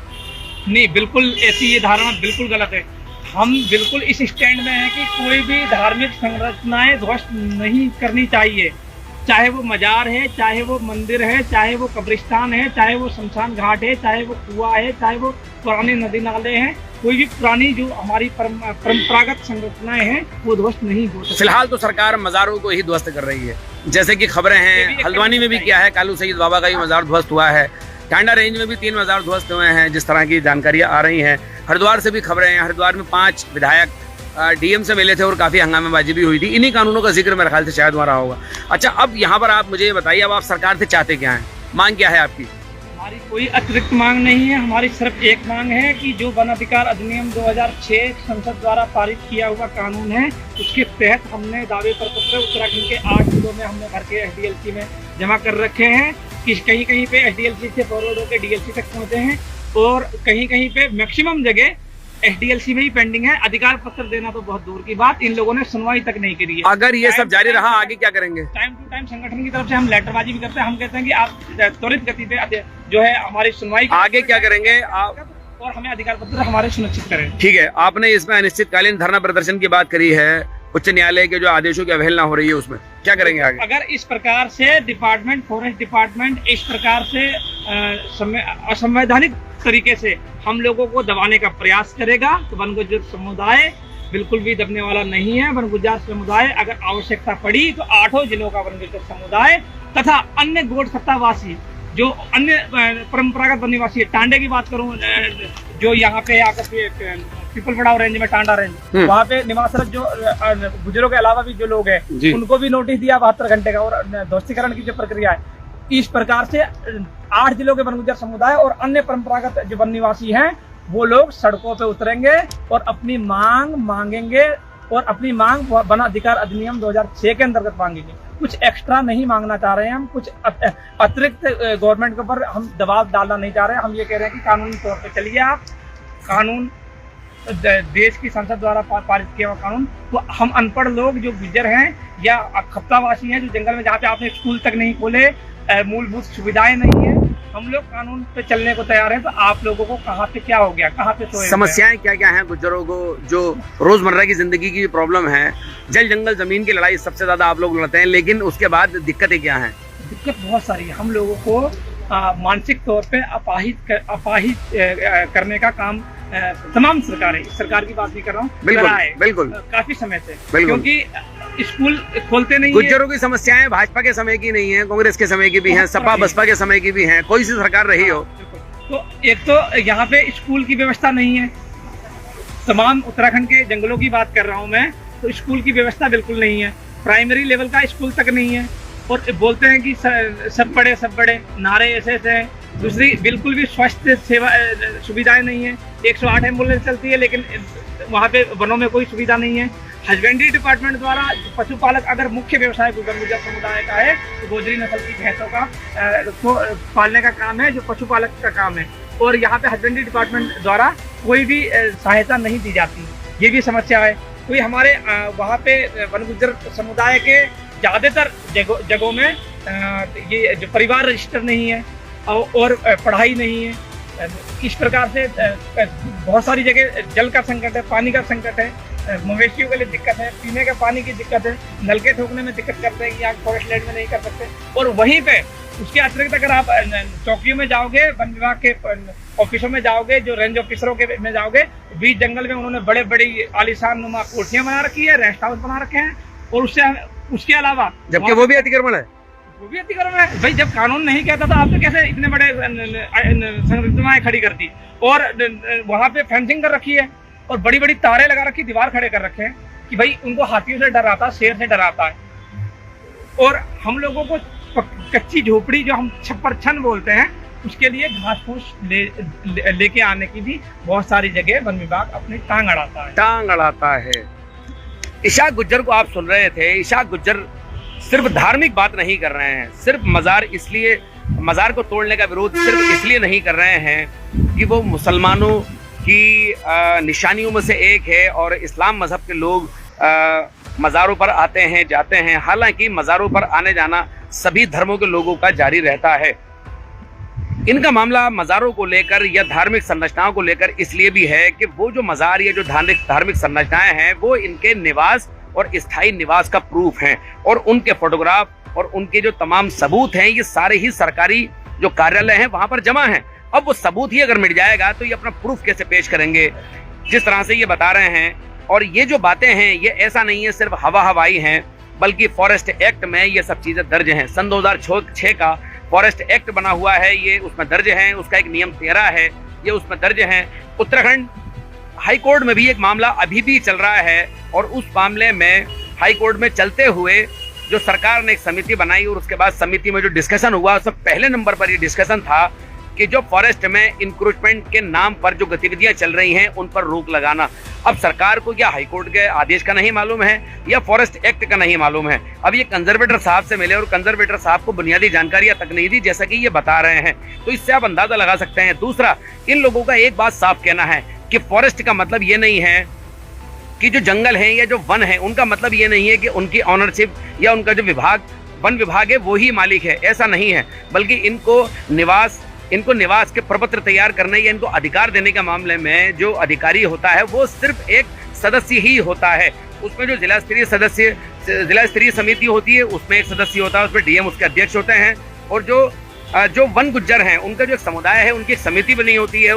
नहीं, बिल्कुल ऐसी ये धारणा बिल्कुल गलत है। हम बिल्कुल इस स्टैंड में हैं कि कोई भी धार्मिक संरचनाएं ध्वस्त नहीं करनी चाहिए, चाहे वो मजार है, चाहे वो मंदिर है, चाहे वो कब्रिस्तान है, चाहे वो शमशान घाट है, चाहे वो कुआं है, चाहे वो पुराने नदी नाले हैं। कोई भी पुरानी जो हमारी परंपरागत संरचनाएं हैं वो ध्वस्त नहीं हो सकती। फिलहाल तो सरकार मजारों को ही ध्वस्त कर रही है, जैसे कि खबरें हैं हल्द्वानी में भी किया है, कालू सईद बाबा का भी मजार ध्वस्त हुआ है, टांडा रेंज में भी 3 मजार ध्वस्त हुए हैं, जिस तरह की जानकारियां आ रही हैं। हरिद्वार से भी खबरें हैं, हरिद्वार में 5 विधायक डीएम से मिले थे और काफी हंगामेबाजी भी हुई थी। इन्हीं कानूनों का जिक्र मेरे ख्याल से शायद वहाँ रहा होगा। अच्छा, अब यहाँ पर आप मुझे ये बताइए, अब आप सरकार से चाहते क्या हैं, मांग क्या है आपकी? हमारी कोई अतिरिक्त मांग नहीं है, हमारी सिर्फ एक मांग है कि जो वन अधिकार अधिनियम 2006 संसद द्वारा पारित किया हुआ कानून है, उसके तहत हमने दावे प्रपत्र उत्तराखंड के 8 जिलों में हमने भर के एसडीएलसी में जमा कर रखे हैं। कि कहीं कहीं पे एसडीएलसी से फॉरवर्ड होकर डीएलसी तक पहुंचे हैं और कहीं कहीं पे मैक्सिमम जगह एसडीएलसी में ही पेंडिंग है। अधिकार पत्र देना तो बहुत दूर की बात, इन लोगों ने सुनवाई तक नहीं करी है। अगर ये सब जारी रहा, आगे क्या करेंगे? टाइम टू टाइम संगठन की तरफ से हम लेटरबाजी भी करते हैं। हम कहते हैं कि आप त्वरित गति पे जो है हमारी सुनवाई, आगे क्या करेंगे आप, और हमें अधिकार पत्र हमारे सुनिश्चित करें। ठीक है, आपने इसमें अनिश्चितकालीन धरना प्रदर्शन की बात करी है, उच्च न्यायालय के जो आदेशों की अवहेलना हो रही है, उसमें क्या करेंगे आगे? अगर इस प्रकार से डिपार्टमेंट, फॉरेस्ट डिपार्टमेंट इस प्रकार से असंवैधानिक तरीके से हम लोगों को दबाने का प्रयास करेगा तो वन गुज्जर समुदाय बिल्कुल भी दबने वाला नहीं है। वन गुज्जर समुदाय अगर आवश्यकता पड़ी तो 8 जिलों का वन गुज्जर समुदाय तथा अन्य गोड सत्तावासी जो अन्य परंपरागत वन निवासी, टांडे की बात करूं, जो यहाँ पे आकर पीपल पड़ाव रेंज में टांडा रेंज, वहाँ पे निवासरत जो गुजरों के अलावा भी जो लोग हैं उनको भी नोटिस दिया 72 घंटे का, और ध्वस्तीकरण की जो प्रक्रिया है, इस प्रकार से 8 जिलों के वन गुज्जर समुदाय और अन्य परंपरागत जो वन निवासी हैं वो लोग सड़कों पे उतरेंगे और अपनी मांग मांगेंगे, और अपनी मांग वन अधिकार अधिनियम 2006 के अंतर्गत मांगेंगे। कुछ एक्स्ट्रा नहीं मांगना चाह रहे हैं हम, कुछ अतिरिक्त गवर्नमेंट के ऊपर हम दबाव डालना नहीं चाह रहे हैं। हम ये कह रहे हैं कि कानूनी तौर पे चलिए आप, कानून देश की संसद द्वारा पारित किया हुआ कानून, वो हम अनपढ़ लोग जो गुज्जर हैं या खप्तावासी हैं जो जंगल में, जहाँ पे आपने स्कूल तक नहीं खोले, मूलभूत सुविधाएं नहीं है, हम लोग कानून पे चलने को तैयार हैं। तो आप लोगों को कहाँ पे क्या हो गया, कहाँ पे सोए? समस्याएं क्या क्या हैं गुज्जरों को, जो रोजमर्रा की जिंदगी की प्रॉब्लम है? जल जंगल जमीन की लड़ाई सबसे ज्यादा आप लोग लड़ते हैं, लेकिन उसके बाद दिक्कतें क्या हैं? दिक्कत बहुत सारी है। हम लोगों को मानसिक तौर पे अपाहिज करने का काम तमाम सरकार की बात नहीं कर रहा हूँ, बिल्कुल काफी समय से, क्योंकि स्कूल खोलते नहीं है। गुज्जरों की समस्याएं भाजपा के समय की नहीं है, कांग्रेस के समय की भी हैं, सपा बसपा के समय की भी हैं, कोई सी सरकार रही हो। तो एक तो यहाँ पे स्कूल की व्यवस्था नहीं है। तमाम उत्तराखंड के जंगलों की बात कर रहा हूँ मैं, तो स्कूल की व्यवस्था बिल्कुल नहीं है। प्राइमरी लेवल का स्कूल तक नहीं है। और बोलते हैं कि सब बड़े नारे ऐसे ऐसे हैं। दूसरी, बिल्कुल भी स्वास्थ्य सेवा सुविधाएं नहीं है। 108 एम्बुलेंस चलती है, लेकिन वहाँ पे वनों में कोई सुविधा नहीं है। हस्बेंड्री डिपार्टमेंट द्वारा पशुपालक, अगर मुख्य व्यवसाय गुज्जर समुदाय का है तो गोजरी नस्ल की भैंसों का को पालने का काम है, जो पशुपालक का काम है। और यहाँ पे हस्बेंड्री डिपार्टमेंट द्वारा कोई भी सहायता नहीं दी जाती, ये भी समस्या है। कोई हमारे वहाँ पे वन गुज्जर समुदाय के ज़्यादातर जगहों में ये जो परिवार रजिस्टर नहीं है और पढ़ाई नहीं है। किस प्रकार से बहुत सारी जगह जल का संकट है, पानी का संकट है, मवेशियों के लिए दिक्कत है, पीने का पानी की दिक्कत है, नलके ठोकने में दिक्कत करते हैं कि यहाँ फॉरेस्ट लैंड में नहीं कर सकते। और वहीं पे उसके अतिरिक्त अगर आप चौकियों में जाओगे, वन विभाग के ऑफिसों में जाओगे, जो रेंज ऑफिसरों के में जाओगे, बीच जंगल में उन्होंने बड़े बड़ी आलीशान नुमा कोठियां बना रखी है, रेस्ट हाउस बना रखे हैं। और उसके अलावा जबकि वो भी अतिक्रमण है, वो भी अतिक्रमण है। भाई, जब कानून नहीं कहता था, आप तो कैसे इतने बड़े संरचनाएं खड़ी करती। और वहां पे फेंसिंग कर रखी है और बड़ी बड़ी तारे लगा रखी, दीवार खड़े कर रखे हैं कि भाई उनको हाथियों से डराता, शेर से डराता है। और हम लोगों को कच्ची झोपड़ी, जो हम छप्पर छन बोलते हैं, उसके लिए घास फूस लेके आने की भी बहुत सारी जगह वन विभाग अपनी टांग अड़ाता है। इशाक गुज्जर को आप सुन रहे थे। इशाक गुज्जर सिर्फ धार्मिक बात नहीं कर रहे हैं, सिर्फ मजार को तोड़ने का विरोध सिर्फ इसलिए नहीं कर रहे हैं कि वो मुसलमानों की निशानियों में से एक है और इस्लाम मजहब के लोग मज़ारों पर आते हैं, जाते हैं। हालांकि मज़ारों पर आने जाना सभी धर्मों के लोगों का जारी रहता है। इनका मामला मज़ारों को लेकर या धार्मिक संरचनाओं को लेकर इसलिए भी है कि वो जो मज़ार या जो धार्मिक संरचनाएं हैं, वो इनके निवास और स्थायी निवास का प्रूफ हैं। और उनके फोटोग्राफ और उनके जो तमाम सबूत हैं, ये सारे ही सरकारी जो कार्यालय हैं वहाँ पर जमा हैं। अब वो सबूत ही अगर मिट जाएगा तो ये अपना प्रूफ कैसे पेश करेंगे, जिस तरह से ये बता रहे हैं। और ये जो बातें हैं, ये ऐसा नहीं है सिर्फ हवाई हैं, बल्कि फॉरेस्ट एक्ट में ये सब चीज़ें दर्ज हैं। सन 2006 का फॉरेस्ट एक्ट बना हुआ है, ये उसमें दर्ज है। उसका एक नियम 13 है, ये उसमें दर्ज है। उत्तराखंड हाई कोर्ट में भी एक मामला अभी भी चल रहा है और उस मामले में हाई कोर्ट में चलते हुए जो सरकार ने एक समिति बनाई और उसके बाद समिति में जो डिस्कशन हुआ, उसमें पहले नंबर पर ये डिस्कशन था कि जो फॉरेस्ट में इंक्रोचमेंट के नाम पर जो गतिविधियां चल रही हैं उन पर रोक लगाना। अब सरकार को क्या हाईकोर्ट के आदेश का नहीं मालूम है या फॉरेस्ट एक्ट का नहीं मालूम है? अब ये कंजर्वेटर साहब से मिले और कंजर्वेटर साहब को बुनियादी जानकारियां तक नहीं दी, जैसा कि ये बता रहे हैं, तो इससे आप अंदाजा लगा सकते हैं। दूसरा, इन लोगों का एक बात साफ कहना है कि फॉरेस्ट का मतलब ये नहीं है कि जो जंगल है या जो वन है उनका मतलब ये नहीं है कि उनकी ऑनरशिप या उनका जो विभाग वन विभाग है वो ही मालिक है, ऐसा नहीं है। बल्कि इनको निवास के प्रपत्र तैयार करने या इनको अधिकार देने के मामले में जो अधिकारी होता है वो सिर्फ एक सदस्य ही होता है। उसमें जो जिला स्तरीय समिति होती है उसमें एक सदस्य होता है, उसमें डीएम उसके अध्यक्ष होते हैं। और जो वन गुज्जर हैं उनका जो एक समुदाय है उनकी एक समिति बनी होती है,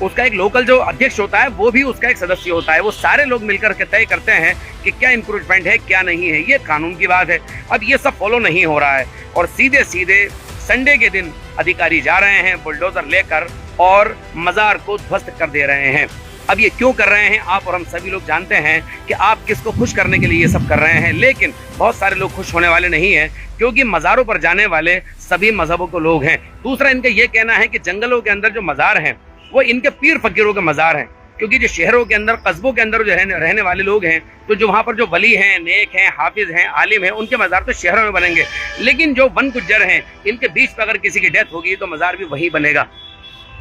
उसका एक लोकल जो अध्यक्ष होता है वो भी उसका एक सदस्य होता है। वो सारे लोग मिलकर के तय करते हैं कि क्या इंक्रोचमेंट है क्या नहीं है। ये कानून की बात है। अब ये सब फॉलो नहीं हो रहा है और सीधे संडे के दिन अधिकारी जा रहे हैं बुलडोजर लेकर और मज़ार को ध्वस्त कर दे रहे हैं। अब ये क्यों कर रहे हैं आप और हम सभी लोग जानते हैं कि आप किसको खुश करने के लिए ये सब कर रहे हैं, लेकिन बहुत सारे लोग खुश होने वाले नहीं हैं क्योंकि मज़ारों पर जाने वाले सभी मजहबों के लोग हैं। दूसरा, इनका ये कहना है कि जंगलों के अंदर जो मज़ार हैं वो इनके पीर फकीरों के मज़ार हैं, क्योंकि जो शहरों के अंदर कस्बों के अंदर जो रहने वाले लोग हैं, तो जो वहाँ पर जो वली हैं, नेक हैं, हाफिज हैं, आलिम हैं, उनके मज़ार तो शहरों में बनेंगे। लेकिन जो वन गुज्जर हैं इनके बीच पर अगर किसी की डेथ होगी तो मज़ार भी वहीं बनेगा,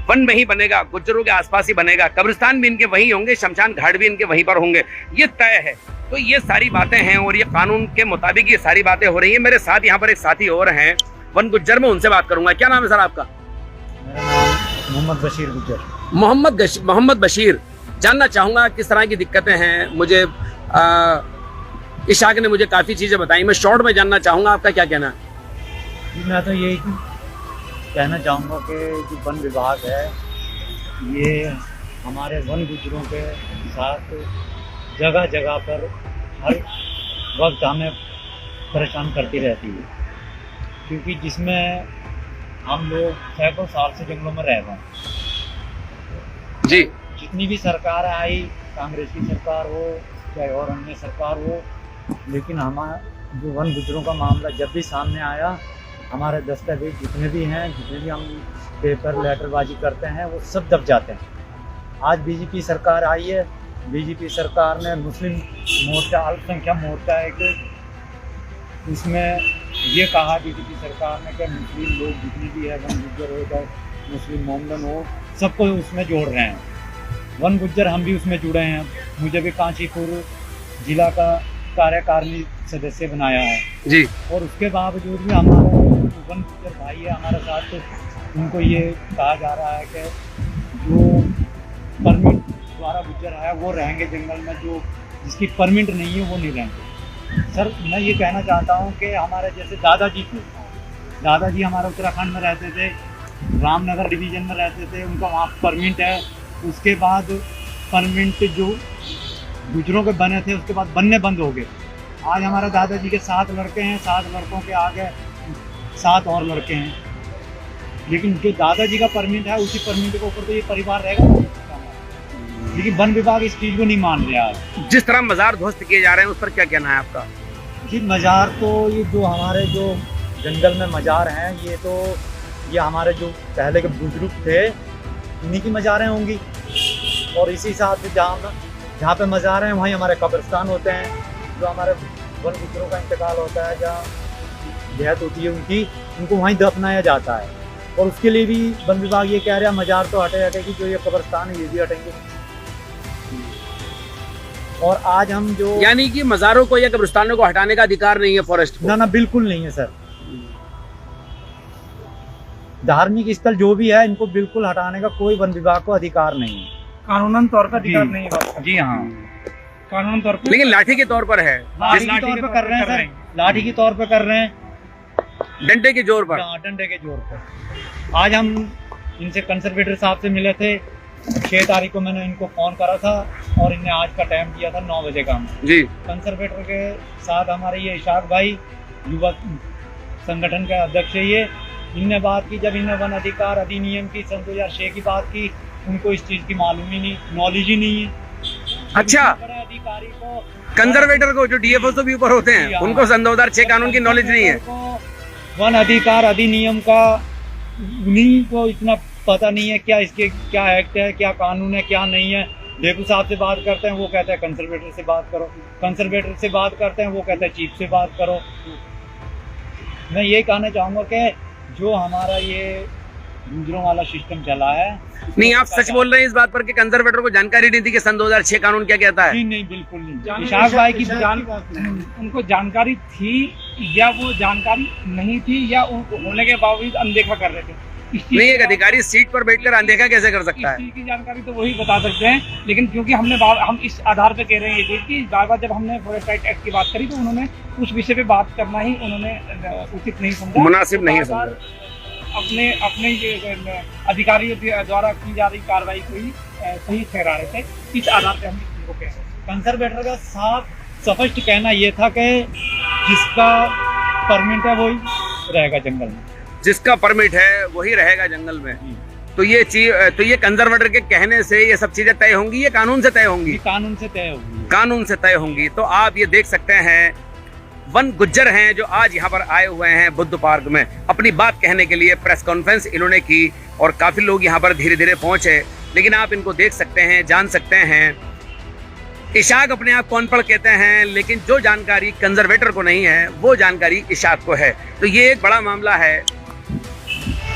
वन में ही बनेगा, गुज्जरों के आसपास ही बनेगा, कब्रिस्तान भी इनके वहीं होंगे, शमशान घाट भी इनके वहीं पर होंगे, ये तय है। तो ये सारी बातें हैं और ये कानून के मुताबिक ये सारी बातें हो रही हैं। मेरे साथ यहाँ पर एक साथी और हैं वन गुज्जर, में उनसे बात करूंगा। क्या नाम है सर आपका? मेरा नाम मोहम्मद बशीर गुज्जर। मोहम्मद बशीर, जानना चाहूँगा किस तरह की दिक्कतें हैं। मुझे इशाक ने मुझे काफ़ी चीज़ें बताई, मैं शॉर्ट में जानना चाहूँगा आपका क्या कहना है? मैं तो यही कहना चाहूँगा कि जो वन विभाग है ये हमारे वन गुज्जरों के साथ जगह जगह पर हर वक्त हमें परेशान करती रहती है, क्योंकि जिसमें हम लोग सैकड़ों साल से जंगलों में रह रहे हैं। जी। जितनी भी सरकार आई, कांग्रेस की सरकार हो चाहे और अन्य सरकार हो, लेकिन हमारा जो वन गुज्जरों का मामला जब भी सामने आया, हमारे दस्तावेज जितने भी हैं, जितने भी हम पेपर लेटरबाजी करते हैं, वो सब दब जाते हैं। आज बीजेपी सरकार आई है, बीजेपी सरकार ने मुस्लिम मोर्चा, अल्पसंख्यक मोर्चा एक, उसमें ये कहा बीजेपी सरकार ने कि मुस्लिम लोग जितने भी है, वन गुज्जर हो चाहे मुस्लिम मोमडन हो, सबको उसमें जोड़ रहे हैं। वन गुज्जर हम भी उसमें जुड़े हैं। मुझे भी कांचीपुर जिला का कार्यकारिणी सदस्य बनाया है जी। और उसके बावजूद भी हमारे वन गुज्जर भाई है हमारे साथ, तो उनको ये कहा जा रहा है कि जो परमिट द्वारा गुज्जर आया वो रहेंगे जंगल में, जो जिसकी परमिट नहीं है वो नहीं रहेंगे। सर मैं ये कहना चाहता हूँ कि हमारे जैसे दादाजी हमारे उत्तराखंड में रहते थे, रामनगर डिवीज़न में रहते थे, उनका वहाँ परमिट है। उसके बाद परमिट जो गुजरों के बने थे उसके बाद बनने बंद हो गए। आज हमारे दादाजी के 7 लड़के हैं, 7 लड़कों के आगे 7 और लड़के हैं, लेकिन जो दादाजी का परमिट है उसी परमिट के ऊपर तो ये परिवार रहेगा, लेकिन वन विभाग इस चीज़ को नहीं मान रहा है। जिस तरह मज़ार ध्वस्त किए जा रहे हैं उस पर क्या कहना है आपका? जी मज़ार तो ये जो हमारे जो जंगल में मज़ार हैं, ये हमारे जो पहले के बुजुर्ग थे इन्हीं की मज़ारें होंगी, और इसी हिसाब से जहाँ पे मज़ार हैं वहीं हमारे कब्रिस्तान होते हैं। जो हमारे वन गुज्जरों का इंतकाल होता है, जहाँ देहात होती है उनकी, उनको वहीं दफनाया जाता है। और उसके लिए भी वन विभाग ये कह रहा है मज़ार तो हटेगी, जो ये कब्रिस्तान है ये भी हटेंगे। और आज हम जो, यानी कि मज़ारों को या कब्रिस्तानों को हटाने का अधिकार नहीं है फॉरेस्ट को? ना बिल्कुल नहीं है सर। धार्मिक स्थल जो भी है इनको बिल्कुल हटाने का कोई वन विभाग को अधिकार नहीं है, कानूनन तौर पर अधिकार नहीं है। जी हाँ, कानून तौर पर, लेकिन लाठी के तौर पर है, लाठी के तौर पर कर रहे हैं सर, लाठी के तौर पर कर रहे हैं, डंडे के जोर पर। डंडे के जोर पर। आज हम इनसे कंजर्वेटर साहब से मिले थे, 6 तारीख को मैंने इनको फोन करा था और इन्हें आज का टाइम दिया था 9 बजे का। जी। कंजर्वेटर के साथ हमारे ये इशाक भाई युवा संगठन के अध्यक्ष है, ये इनने बात की, जब इन्हें वन अधिकार अधिनियम की सन 2006 की बात की, उनको इस चीज की मालूम ही नहीं, नॉलेज ही नहीं है। अच्छा, बड़े अधिकारी को, कंजर्वेटर को, जो डीएफओ से भी ऊपर होते हैं, उनको सन 2006 कानून की नॉलेज नहीं है। वन अधिकार अधिनियम का उन्हीं को इतना पता नहीं है, क्या इसके क्या एक्ट है, क्या कानून है, क्या नहीं है। डेपू साहब से बात करते हैं, वो कहते हैं कंजर्वेटर से बात करो, कंजर्वेटर से बात करते हैं, वो कहते हैं चीफ से बात करो। मैं ये कहना चाहूँगा कि जो हमारा ये गुजरों वाला सिस्टम चला है, नहीं, आप सच बोल रहे हैं इस बात पर कि कंजर्वेटर को जानकारी नहीं थी कि सन 2006 कानून क्या कहता है? नहीं बिल्कुल नहीं। इशाक भाई की उनको जानकारी थी या वो जानकारी नहीं थी, या उनको होने के बावजूद अनदेखा कर रहे थे? नहीं, एक अधिकारी सीट पर बैठकर अनदेखा कैसे कर सकता है? इस चीज की जानकारी तो वही बता सकते हैं, लेकिन क्योंकि हम इस आधार पे कह रहे हैं ये चीज कि बार बार जब हमने फॉरेस्ट राइट एक्ट की बात करी तो उन्होंने उस विषय पे बात करना ही उन्होंने उचित नहीं समझा, मुनासिब नहीं समझा। अपने अधिकारियों द्वारा की जा रही कार्रवाई को ही सही ठहरा रहे थे। इस आधार पे हम इनको कह रहे हैं। कंजर्वेटर का साफ स्पष्ट कहना ये था कि जिसका परमिट है वही रहेगा जंगल में, जिसका परमिट है वही रहेगा जंगल में। तो ये चीज, तो ये कंजर्वेटर के कहने से ये सब चीजें तय होंगी, ये कानून से तय होंगी? कानून से तय होगी, कानून से तय होंगी। तो आप ये देख सकते हैं, वन गुज्जर हैं जो आज यहाँ पर आए हुए हैं बुद्ध पार्क में अपनी बात कहने के लिए। प्रेस कॉन्फ्रेंस इन्होंने की और काफी लोग यहाँ पर धीरे धीरे पहुंचे, लेकिन आप इनको देख सकते हैं, जान सकते हैं। इशाक अपने आप को अनपढ़ कहते हैं, लेकिन जो जानकारी कंजर्वेटर को नहीं है वो जानकारी इशाक को है। तो ये एक बड़ा मामला है।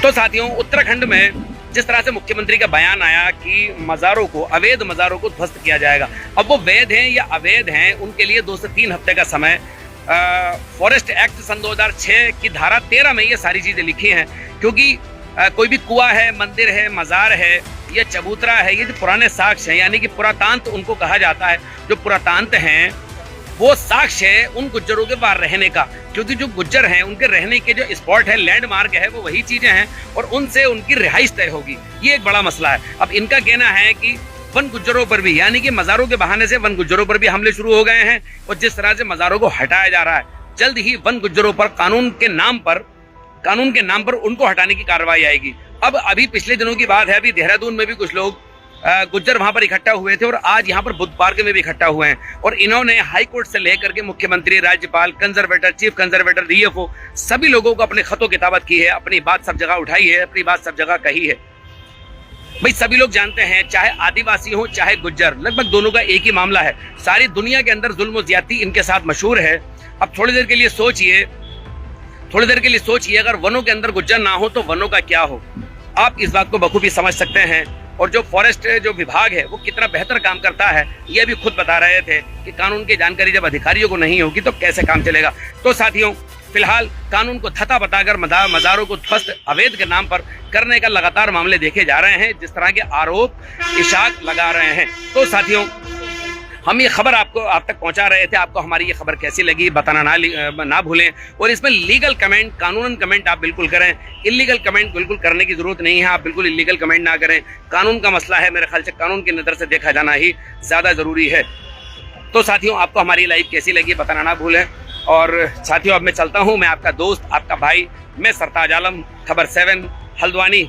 तो साथियों, उत्तराखंड में जिस तरह से मुख्यमंत्री का बयान आया कि मज़ारों को, अवैध मज़ारों को ध्वस्त किया जाएगा, अब वो वैध हैं या अवैध हैं उनके लिए 2 से 3 हफ्ते का समय। फॉरेस्ट एक्ट सन 2006 की धारा 13 में ये सारी चीज़ें लिखी हैं, क्योंकि कोई भी कुआं है, मंदिर है, मज़ार है, ये चबूतरा है, ये जो पुराने साक्ष्य हैं, यानी कि पुरातांत उनको कहा जाता है, जो पुरातांत हैं वो साक्ष्य है उन गुज्जरों के पास रहने का, क्योंकि जो गुज्जर हैं उनके रहने के जो स्पॉट है, लैंडमार्क है, वो वही चीजें हैं और उनसे उनकी रिहाइश तय होगी। ये एक बड़ा मसला है। अब इनका कहना है कि वन गुज्जरों पर भी, यानी कि मज़ारों के बहाने से वन गुज्जरों पर भी हमले शुरू हो गए हैं। और जिस तरह से मज़ारों को हटाया जा रहा है, जल्द ही वन गुज्जरों पर कानून के नाम पर उनको हटाने की कार्रवाई आएगी। अब अभी पिछले दिनों की बात है, अभी देहरादून में भी कुछ लोग गुज्जर वहां पर इकट्ठा हुए थे और आज यहाँ पर बुद्ध पार्क में भी इकट्ठा हुए हैं। और इन्होंने हाई कोर्ट से लेकर के मुख्यमंत्री, राज्यपाल, कंजर्वेटर, चीफ कंजर्वेटर, डीएफओ सभी लोगों को अपने खतों किताबत की है, अपनी बात सब जगह उठाई है, अपनी बात सब जगह कही है। भाई सभी लोग जानते हैं, चाहे आदिवासी हो चाहे गुज्जर, लगभग दोनों का एक ही मामला है। सारी दुनिया के अंदर जुल्म और ज्यादती इनके साथ मशहूर है। अब थोड़ी देर के लिए सोचिए, अगर वनों के अंदर गुज्जर ना हो तो वनों का क्या हो। आप इस बात को बखूबी समझ सकते हैं। और जो फॉरेस्ट जो विभाग है वो कितना बेहतर काम करता है, ये भी खुद बता रहे थे कि कानून की जानकारी जब अधिकारियों को नहीं होगी तो कैसे काम चलेगा। तो साथियों, फिलहाल कानून को थता बताकर मज़ारों को ध्वस्त अवैध के नाम पर करने का लगातार मामले देखे जा रहे हैं, जिस तरह के आरोप इशाक लगा रहे हैं। तो साथियों, हम ये खबर आप तक पहुंचा रहे थे। आपको हमारी ये खबर कैसी लगी बताना ना भूलें। और इसमें लीगल कमेंट, कानूनन कमेंट आप बिल्कुल करें, इलीगल कमेंट बिल्कुल करने की जरूरत नहीं है। आप बिल्कुल इलीगल कमेंट ना करें। कानून का मसला है, मेरे ख्याल से कानून की नज़र से देखा जाना ही ज़्यादा ज़रूरी है। तो साथियों, आपको हमारी लाइव कैसी लगी बताना ना भूलें। और साथियों, अब मैं चलता हूँ। मैं आपका दोस्त, आपका भाई, मैं सरताज आलम, खबर 7 हल्द्वानी।